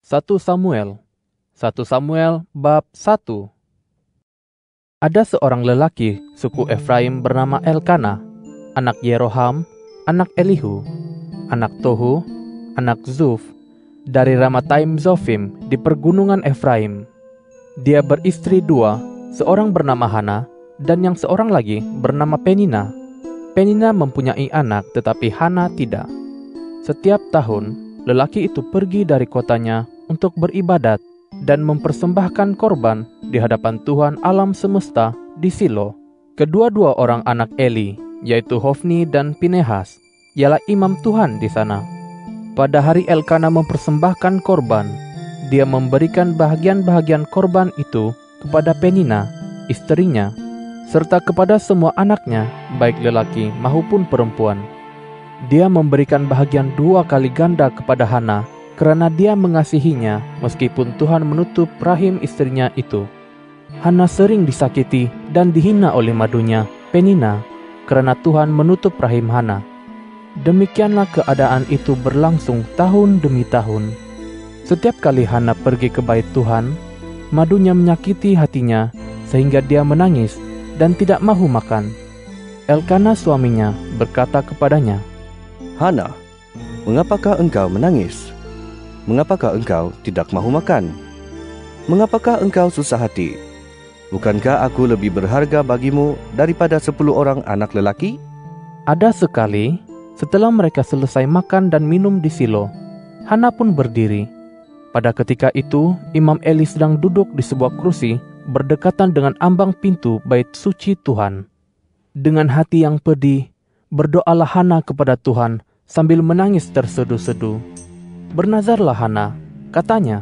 1 Samuel bab 1. Ada seorang lelaki suku Efraim bernama Elkana, anak Yeroham, anak Elihu, anak Tohu, anak Zuf, dari Ramataim Zofim di pergunungan Efraim. Dia beristri 2, seorang bernama Hana, dan yang seorang lagi bernama Penina. Penina mempunyai anak, tetapi Hana tidak. Setiap tahun, lelaki itu pergi dari kotanya untuk beribadat dan mempersembahkan korban di hadapan Tuhan alam semesta di Silo. Kedua-dua orang anak Eli, yaitu Hofni dan Pinehas, ialah imam Tuhan di sana. Pada hari Elkana mempersembahkan korban, dia memberikan bahagian-bahagian korban itu kepada Penina, istrinya, serta kepada semua anaknya, baik lelaki maupun perempuan. Dia memberikan bahagian 2 kali ganda kepada Hana, karena dia mengasihinya meskipun Tuhan menutup rahim istrinya itu. Hana sering disakiti dan dihina oleh madunya, Penina, karena Tuhan menutup rahim Hana. Demikianlah keadaan itu berlangsung tahun demi tahun. Setiap kali Hana pergi ke bait Tuhan, madunya menyakiti hatinya sehingga dia menangis dan tidak mahu makan. Elkana suaminya berkata kepadanya, "Hana, mengapakah engkau menangis? Mengapakah engkau tidak mahu makan? Mengapakah engkau susah hati? Bukankah aku lebih berharga bagimu daripada 10 orang anak lelaki?" Ada sekali, setelah mereka selesai makan dan minum di Silo, Hana pun berdiri. Pada ketika itu, Imam Eli sedang duduk di sebuah kursi berdekatan dengan ambang pintu bait suci Tuhan. Dengan hati yang pedih, berdoalah Hana kepada Tuhan sambil menangis terseduh-seduh. Bernazarlah Hana, katanya,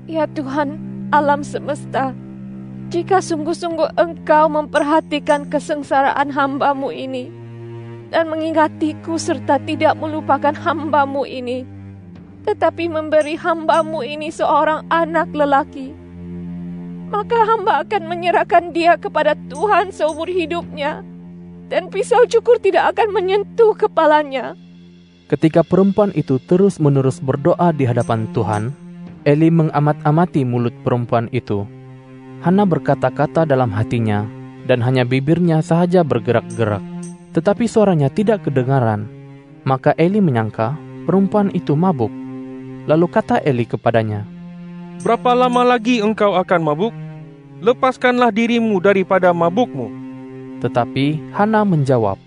"Ya Tuhan, alam semesta, jika sungguh-sungguh Engkau memperhatikan kesengsaraan hamba-Mu ini, dan mengingatiku serta tidak melupakan hamba-Mu ini, tetapi memberi hamba-Mu ini seorang anak lelaki, maka hamba akan menyerahkan dia kepada Tuhan seumur hidupnya, dan pisau cukur tidak akan menyentuh kepalanya." Ketika perempuan itu terus-menerus berdoa di hadapan Tuhan, Eli mengamat-amati mulut perempuan itu. Hana berkata-kata dalam hatinya, dan hanya bibirnya sahaja bergerak-gerak, tetapi suaranya tidak kedengaran. Maka Eli menyangka perempuan itu mabuk. Lalu kata Eli kepadanya, "Berapa lama lagi engkau akan mabuk? Lepaskanlah dirimu daripada mabukmu." Tetapi Hana menjawab,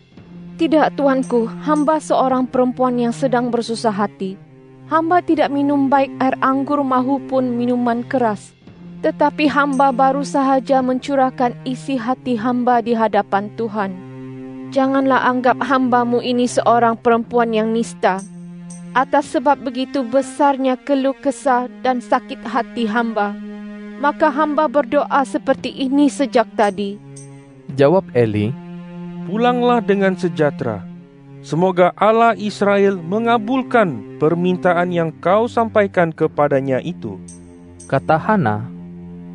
"Tidak, tuanku, hamba seorang perempuan yang sedang bersusah hati. Hamba tidak minum baik air anggur maupun minuman keras. Tetapi hamba baru sahaja mencurahkan isi hati hamba di hadapan Tuhan. Janganlah anggap hamba-Mu ini seorang perempuan yang nista. Atas sebab begitu besarnya keluh kesah dan sakit hati hamba, maka hamba berdoa seperti ini sejak tadi." Jawab Eli, "Pulanglah dengan sejahtera. Semoga Allah Israel mengabulkan permintaan yang kau sampaikan kepadanya itu." Kata Hana,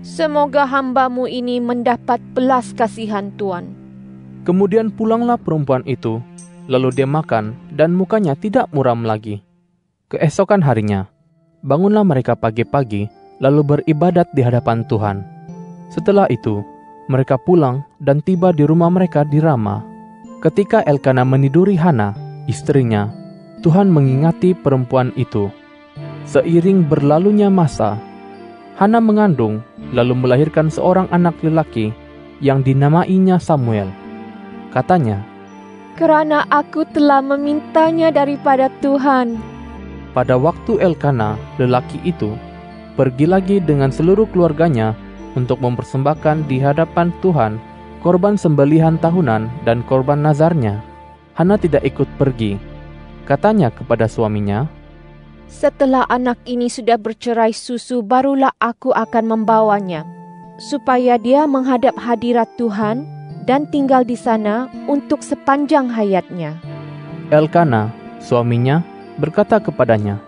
"Semoga hamba-Mu ini mendapat belas kasihan Tuhan." Kemudian pulanglah perempuan itu, lalu dia makan dan mukanya tidak muram lagi. Keesokan harinya, bangunlah mereka pagi-pagi lalu beribadat di hadapan Tuhan. Setelah itu, mereka pulang dan tiba di rumah mereka di Rama. Ketika Elkana meniduri Hana, istrinya, Tuhan mengingati perempuan itu. Seiring berlalunya masa, Hana mengandung lalu melahirkan seorang anak lelaki yang dinamainya Samuel. Katanya, "Kerana aku telah memintanya daripada Tuhan." Pada waktu Elkana, lelaki itu, pergi lagi dengan seluruh keluarganya untuk mempersembahkan di hadapan Tuhan korban sembelihan tahunan dan korban nazarnya. Hana tidak ikut pergi. Katanya kepada suaminya, "Setelah anak ini sudah bercerai susu, barulah aku akan membawanya, supaya dia menghadap hadirat Tuhan dan tinggal di sana untuk sepanjang hayatnya." Elkana, suaminya, berkata kepadanya,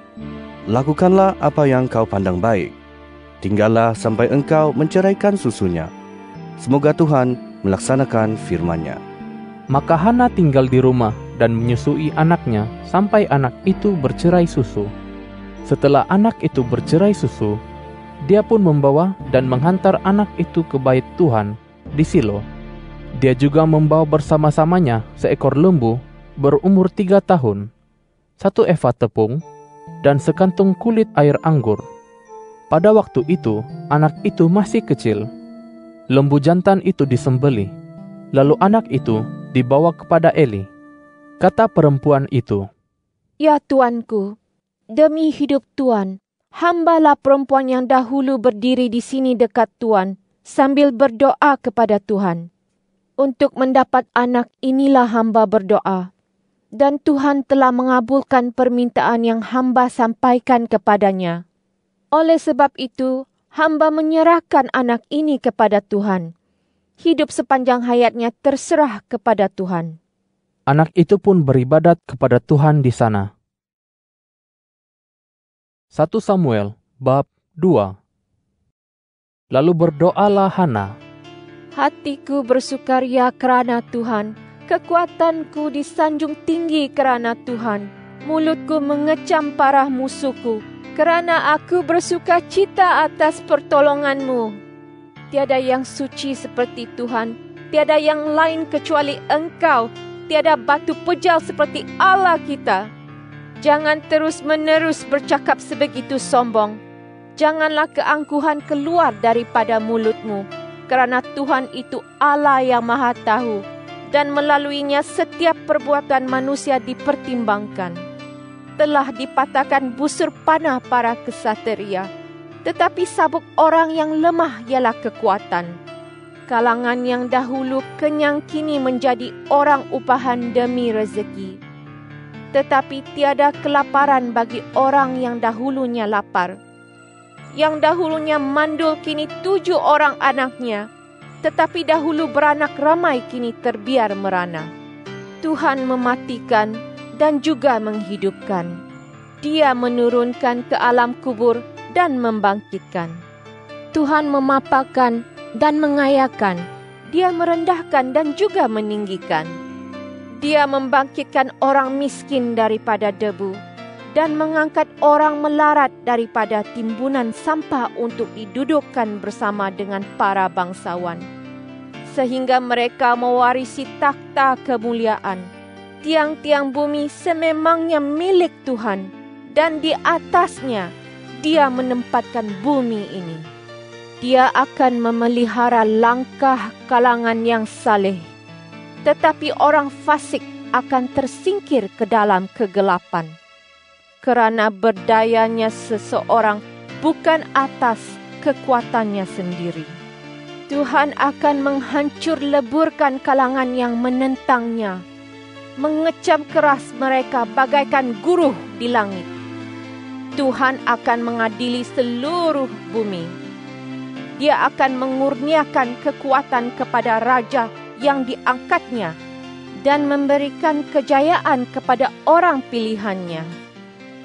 "Lakukanlah apa yang kau pandang baik. Tinggallah sampai engkau menceraikan susunya. Semoga Tuhan melaksanakan firman-Nya." Maka Hana tinggal di rumah dan menyusui anaknya sampai anak itu bercerai susu. Setelah anak itu bercerai susu, dia pun membawa dan menghantar anak itu ke bait Tuhan di Silo. Dia juga membawa bersama-samanya seekor lembu berumur 3 tahun, 1 eva tepung, dan sekantung kulit air anggur. Pada waktu itu, anak itu masih kecil. Lembu jantan itu disembelih, lalu anak itu dibawa kepada Eli. Kata perempuan itu, "Ya tuanku, demi hidup Tuan, hambalah perempuan yang dahulu berdiri di sini dekat Tuan sambil berdoa kepada Tuhan. Untuk mendapat anak inilah hamba berdoa. Dan Tuhan telah mengabulkan permintaan yang hamba sampaikan kepadanya. Oleh sebab itu, hamba menyerahkan anak ini kepada Tuhan. Hidup sepanjang hayatnya terserah kepada Tuhan." Anak itu pun beribadat kepada Tuhan di sana. 1 Samuel bab 2. Lalu berdoalah Hana. "Hatiku bersukaria kerana Tuhan, kekuatanku disanjung tinggi kerana Tuhan. Mulutku mengecam parah musuhku, kerana aku bersuka cita atas pertolongan-Mu. Tiada yang suci seperti Tuhan, tiada yang lain kecuali Engkau, tiada batu pejal seperti Allah kita. Jangan terus-menerus bercakap sebegitu sombong. Janganlah keangkuhan keluar daripada mulutmu, kerana Tuhan itu Allah yang Maha Tahu, dan melaluinya setiap perbuatan manusia dipertimbangkan. Telah dipatahkan busur panah para kesateria, tetapi sabuk orang yang lemah ialah kekuatan. Kalangan yang dahulu kenyang kini menjadi orang upahan demi rezeki. Tetapi tiada kelaparan bagi orang yang dahulunya lapar. Yang dahulunya mandul kini 7 orang anaknya, tetapi dahulu beranak ramai kini terbiar merana. Tuhan mematikan dan juga menghidupkan. Dia menurunkan ke alam kubur dan membangkitkan. Tuhan memapakan dan mengayakan. Dia merendahkan dan juga meninggikan. Dia membangkitkan orang miskin daripada debu dan mengangkat orang melarat daripada timbunan sampah untuk didudukkan bersama dengan para bangsawan. Sehingga mereka mewarisi takhta kemuliaan. Tiang-tiang bumi sememangnya milik Tuhan, dan di atasnya Dia menempatkan bumi ini. Dia akan memelihara langkah kalangan yang saleh, tetapi orang fasik akan tersingkir ke dalam kegelapan. Kerana berdayanya seseorang bukan atas kekuatannya sendiri. Tuhan akan menghancur leburkan kalangan yang menentangnya, mengecam keras mereka bagaikan guruh di langit. Tuhan akan mengadili seluruh bumi. Dia akan mengurniakan kekuatan kepada raja yang diangkatnya dan memberikan kejayaan kepada orang pilihannya.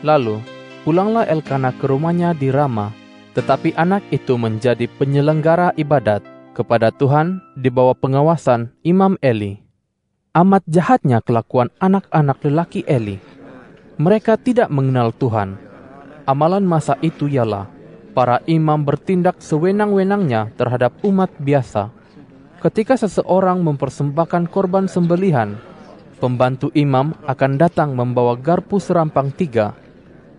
Lalu pulanglah Elkana ke rumahnya di Rama, tetapi anak itu menjadi penyelenggara ibadat kepada Tuhan di bawah pengawasan Imam Eli. Amat jahatnya kelakuan anak-anak lelaki Eli. Mereka tidak mengenal Tuhan. Amalan masa itu ialah para imam bertindak sewenang-wenangnya terhadap umat biasa. Ketika seseorang mempersembahkan korban sembelihan, pembantu imam akan datang membawa garpu serampang 3,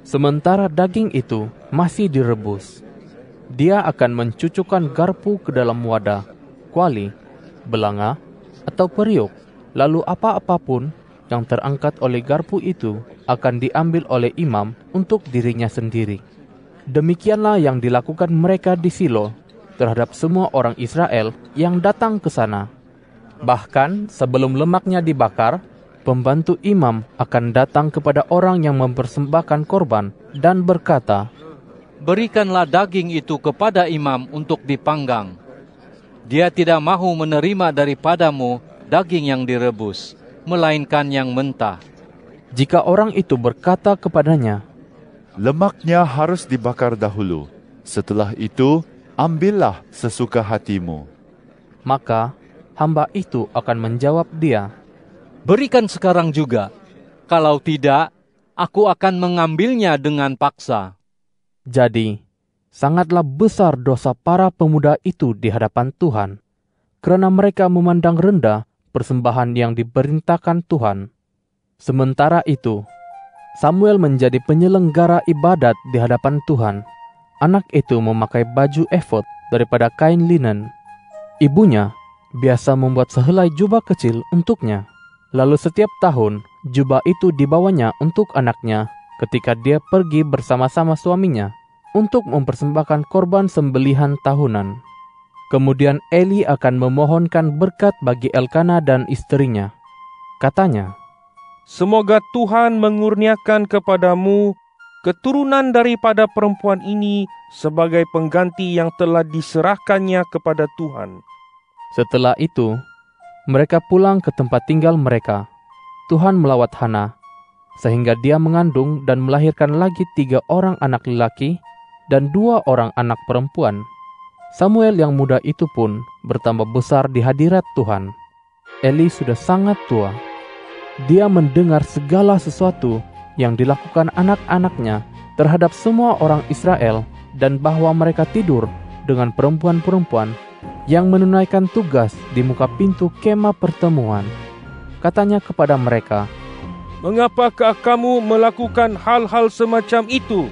sementara daging itu masih direbus. Dia akan mencucukkan garpu ke dalam wadah, kuali, belanga, atau periuk. Lalu apa-apapun yang terangkat oleh garpu itu akan diambil oleh imam untuk dirinya sendiri. Demikianlah yang dilakukan mereka di Silo terhadap semua orang Israel yang datang ke sana. Bahkan sebelum lemaknya dibakar, pembantu imam akan datang kepada orang yang mempersembahkan korban dan berkata, "Berikanlah daging itu kepada imam untuk dipanggang. Dia tidak mahu menerima daripadamu daging yang direbus, melainkan yang mentah." Jika orang itu berkata kepadanya, "Lemaknya harus dibakar dahulu, setelah itu ambillah sesuka hatimu," maka hamba itu akan menjawab dia, "Berikan sekarang juga. Kalau tidak, aku akan mengambilnya dengan paksa." Jadi, sangatlah besar dosa para pemuda itu di hadapan Tuhan, karena mereka memandang rendah persembahan yang diperintahkan Tuhan. Sementara itu, Samuel menjadi penyelenggara ibadat di hadapan Tuhan. Anak itu memakai baju efod daripada kain linen. Ibunya biasa membuat sehelai jubah kecil untuknya. Lalu setiap tahun, jubah itu dibawanya untuk anaknya ketika dia pergi bersama-sama suaminya untuk mempersembahkan korban sembelihan tahunan. Kemudian Eli akan memohonkan berkat bagi Elkana dan istrinya. Katanya, "Semoga Tuhan mengurniakan kepadamu keturunan daripada perempuan ini sebagai pengganti yang telah diserahkannya kepada Tuhan." Setelah itu, mereka pulang ke tempat tinggal mereka. Tuhan melawat Hana, sehingga dia mengandung dan melahirkan lagi 3 orang anak lelaki dan 2 orang anak perempuan. Samuel yang muda itu pun bertambah besar di hadirat Tuhan. Eli sudah sangat tua. Dia mendengar segala sesuatu yang dilakukan anak-anaknya terhadap semua orang Israel dan bahwa mereka tidur dengan perempuan-perempuan yang menunaikan tugas di muka pintu kemah pertemuan. Katanya kepada mereka, "Mengapakah kamu melakukan hal-hal semacam itu?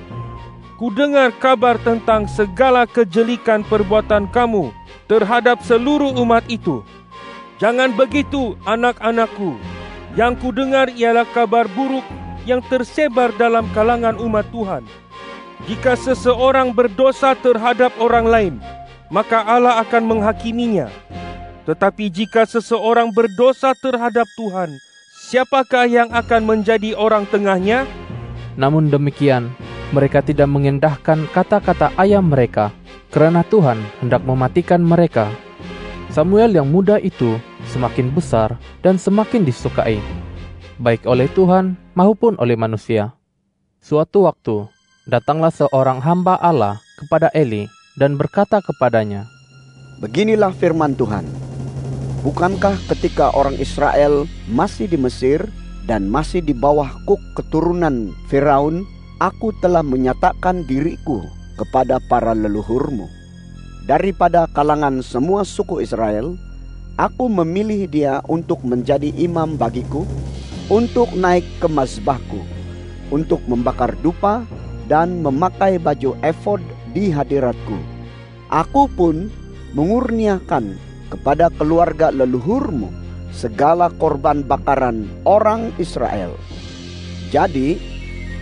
Kudengar kabar tentang segala kejelikan perbuatan kamu terhadap seluruh umat itu. Jangan begitu, anak-anakku. Yang kudengar ialah kabar buruk yang tersebar dalam kalangan umat Tuhan. Jika seseorang berdosa terhadap orang lain, maka Allah akan menghakiminya. Tetapi jika seseorang berdosa terhadap Tuhan, siapakah yang akan menjadi orang tengahnya?" Namun demikian, mereka tidak mengendahkan kata-kata ayah mereka, karena Tuhan hendak mematikan mereka. Samuel yang muda itu semakin besar dan semakin disukai, baik oleh Tuhan maupun oleh manusia. Suatu waktu, datanglah seorang hamba Allah kepada Eli dan berkata kepadanya, "Beginilah firman Tuhan. Bukankah ketika orang Israel masih di Mesir dan masih di bawah kuk keturunan Firaun, aku telah menyatakan diriku kepada para leluhurmu. Daripada kalangan semua suku Israel, aku memilih dia untuk menjadi imam bagiku, untuk naik ke mazbahku, untuk membakar dupa dan memakai baju efod di hadiratku. Aku pun mengurniakan kepada keluarga leluhurmu segala korban bakaran orang Israel. Jadi,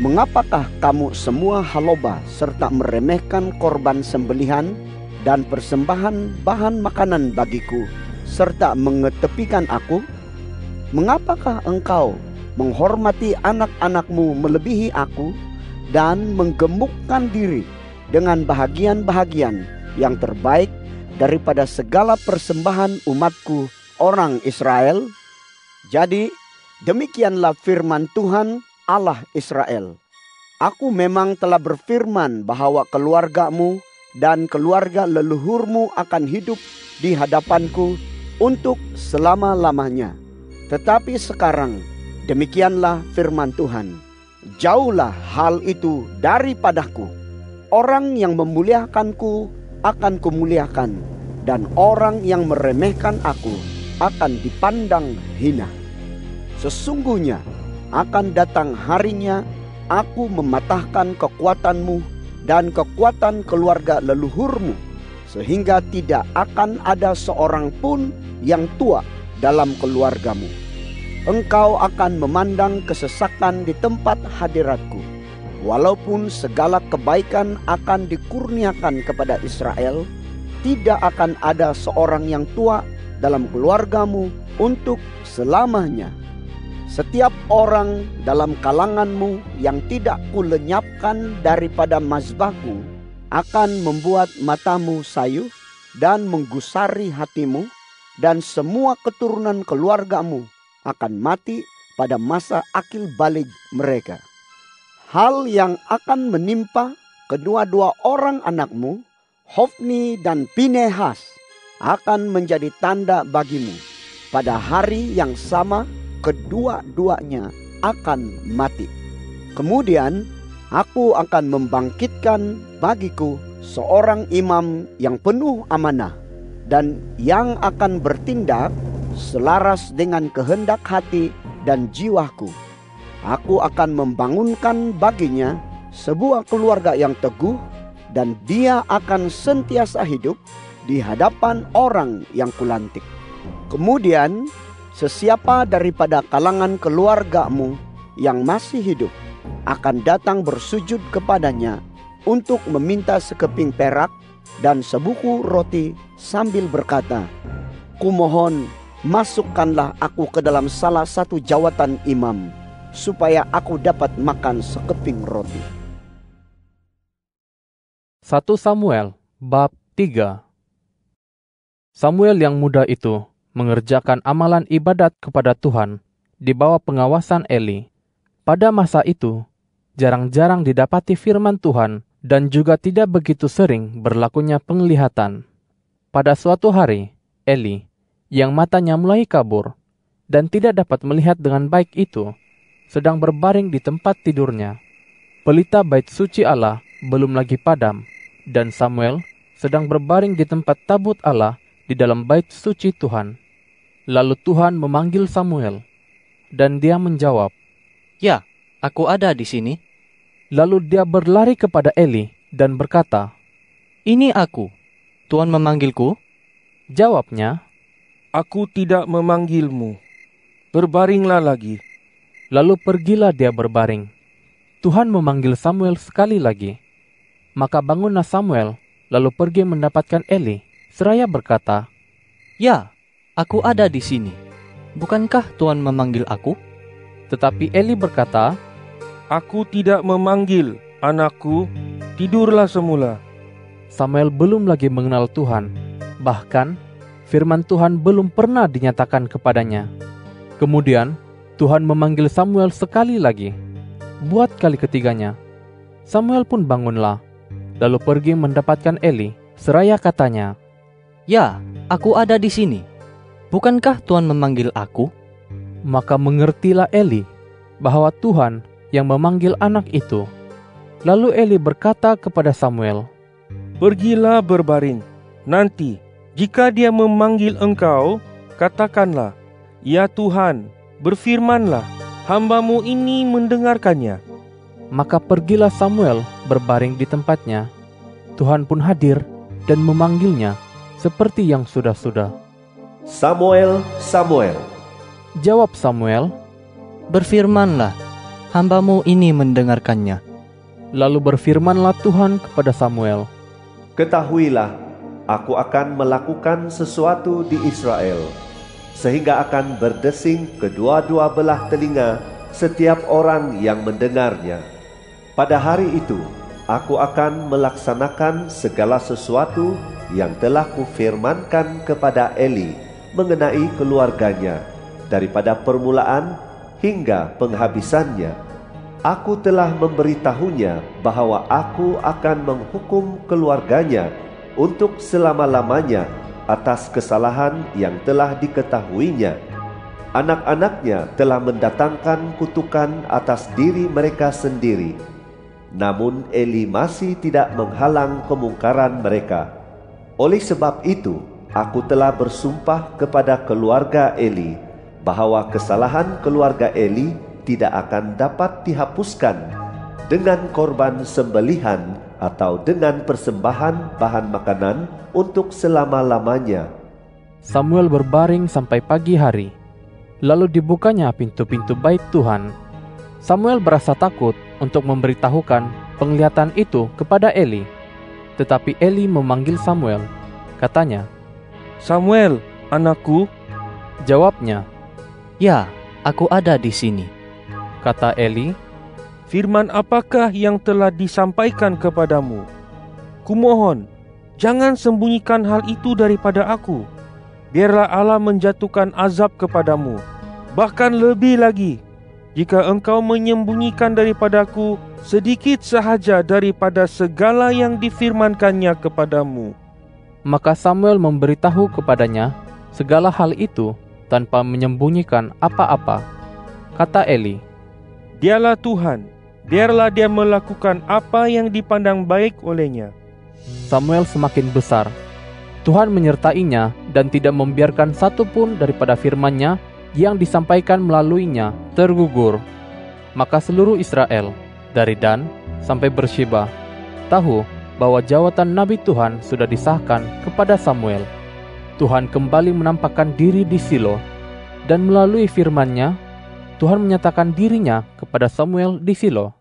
mengapakah kamu semua haloba serta meremehkan korban sembelihan dan persembahan bahan makanan bagiku, serta mengetepikan aku? Mengapakah engkau menghormati anak-anakmu melebihi aku dan menggemukkan diri dengan bahagian-bahagian yang terbaik daripada segala persembahan umatku orang Israel? Jadi, demikianlah firman Tuhan Allah Israel. Aku memang telah berfirman bahwa keluargamu dan keluarga leluhurmu akan hidup di hadapanku untuk selama-lamanya. Tetapi sekarang, demikianlah firman Tuhan, jauhlah hal itu daripadaku. Orang yang memuliakanku akan kumuliakan, dan orang yang meremehkan aku akan dipandang hina. Sesungguhnya akan datang harinya aku mematahkan kekuatanmu dan kekuatan keluarga leluhurmu, sehingga tidak akan ada seorang pun yang tua dalam keluargamu. Engkau akan memandang kesesakan di tempat hadiratku. Walaupun segala kebaikan akan dikurniakan kepada Israel, tidak akan ada seorang yang tua dalam keluargamu untuk selamanya. Setiap orang dalam kalanganmu yang tidak kulenyapkan daripada mazbahku akan membuat matamu sayu dan menggusari hatimu, dan semua keturunan keluargamu akan mati pada masa akil balik mereka. Hal yang akan menimpa kedua-dua orang anakmu, Hofni dan Pinehas, akan menjadi tanda bagimu. Pada hari yang sama, kedua-duanya akan mati. Kemudian aku akan membangkitkan bagiku seorang imam yang penuh amanah dan yang akan bertindak selaras dengan kehendak hati dan jiwaku. Aku akan membangunkan baginya sebuah keluarga yang teguh, dan dia akan sentiasa hidup di hadapan orang yang kulantik. Kemudian sesiapa daripada kalangan keluargamu yang masih hidup akan datang bersujud kepadanya untuk meminta sekeping perak dan sebuku roti sambil berkata, "Kumohon, masukkanlah aku ke dalam salah satu jawatan imam, supaya aku dapat makan sekeping roti." 1 Samuel bab 3. Samuel yang muda itu mengerjakan amalan ibadat kepada Tuhan di bawah pengawasan Eli. Pada masa itu, jarang-jarang didapati firman Tuhan dan juga tidak begitu sering berlakunya penglihatan. Pada suatu hari, Eli, yang matanya mulai kabur dan tidak dapat melihat dengan baik itu, sedang berbaring di tempat tidurnya. Pelita bait suci Allah belum lagi padam, dan Samuel sedang berbaring di tempat tabut Allah di dalam bait suci Tuhan. Lalu Tuhan memanggil Samuel, dan dia menjawab, "Ya, aku ada di sini." Lalu dia berlari kepada Eli dan berkata, "Ini aku. Tuhan memanggilku?" Jawabnya, "Aku tidak memanggilmu. Berbaringlah lagi." Lalu pergilah dia berbaring. Tuhan memanggil Samuel sekali lagi. Maka bangunlah Samuel, lalu pergi mendapatkan Eli, seraya berkata, "Ya, aku ada di sini. Bukankah Tuhan memanggil aku?" Tetapi Eli berkata, "Aku tidak memanggil, anakku. Tidurlah semula." Samuel belum lagi mengenal Tuhan. Bahkan, firman Tuhan belum pernah dinyatakan kepadanya. Kemudian, Tuhan memanggil Samuel sekali lagi. Buat kali ketiganya, Samuel pun bangunlah, lalu pergi mendapatkan Eli, seraya katanya, "Ya, aku ada di sini. Bukankah Tuhan memanggil aku?" Maka mengertilah Eli bahwa Tuhan yang memanggil anak itu. Lalu Eli berkata kepada Samuel, "Pergilah berbaring. Nanti, jika dia memanggil engkau, katakanlah, 'Ya Tuhan, berfirmanlah, hamba-Mu ini mendengarkannya.'" Maka pergilah Samuel berbaring di tempatnya. Tuhan pun hadir dan memanggilnya seperti yang sudah-sudah. Samuel, Samuel. Jawab Samuel, "Berfirmanlah, hamba-Mu ini mendengarkannya." Lalu berfirmanlah Tuhan kepada Samuel, Ketahuilah, aku akan melakukan sesuatu di Israel, sehingga akan berdesing kedua-dua belah telinga setiap orang yang mendengarnya. Pada hari itu, aku akan melaksanakan segala sesuatu yang telah kufirmankan kepada Eli mengenai keluarganya, daripada permulaan hingga penghabisannya. Aku telah memberitahunya bahwa aku akan menghukum keluarganya untuk selama-lamanya atas kesalahan yang telah diketahuinya. Anak-anaknya telah mendatangkan kutukan atas diri mereka sendiri. Namun Eli masih tidak menghalang kemungkaran mereka. Oleh sebab itu, aku telah bersumpah kepada keluarga Eli bahwa kesalahan keluarga Eli tidak akan dapat dihapuskan dengan korban sembelihan atau dengan persembahan bahan makanan untuk selama-lamanya. Samuel berbaring sampai pagi hari. Lalu dibukanya pintu-pintu bait Tuhan. Samuel berasa takut untuk memberitahukan penglihatan itu kepada Eli. Tetapi Eli memanggil Samuel. Katanya, "Samuel, anakku." Jawabnya, "Ya, aku ada di sini." Kata Eli, "Firman apakah yang telah disampaikan kepadamu? Kumohon, jangan sembunyikan hal itu daripada aku. Biarlah Allah menjatuhkan azab kepadamu. Bahkan lebih lagi, jika engkau menyembunyikan daripadaku sedikit sahaja daripada segala yang difirmankannya kepadamu." Maka Samuel memberitahu kepadanya segala hal itu tanpa menyembunyikan apa-apa. Kata Eli, "Dialah Tuhan, biarlah dia melakukan apa yang dipandang baik olehnya. Samuel semakin besar. Tuhan menyertainya dan tidak membiarkan satu pun daripada firman-Nya yang disampaikan melaluinya tergugur. Maka seluruh Israel, dari Dan sampai Bersheba, tahu bahwa jawatan Nabi Tuhan sudah disahkan kepada Samuel. Tuhan kembali menampakkan diri di Silo, dan melalui firman-Nya, Tuhan menyatakan dirinya kepada Samuel di Silo.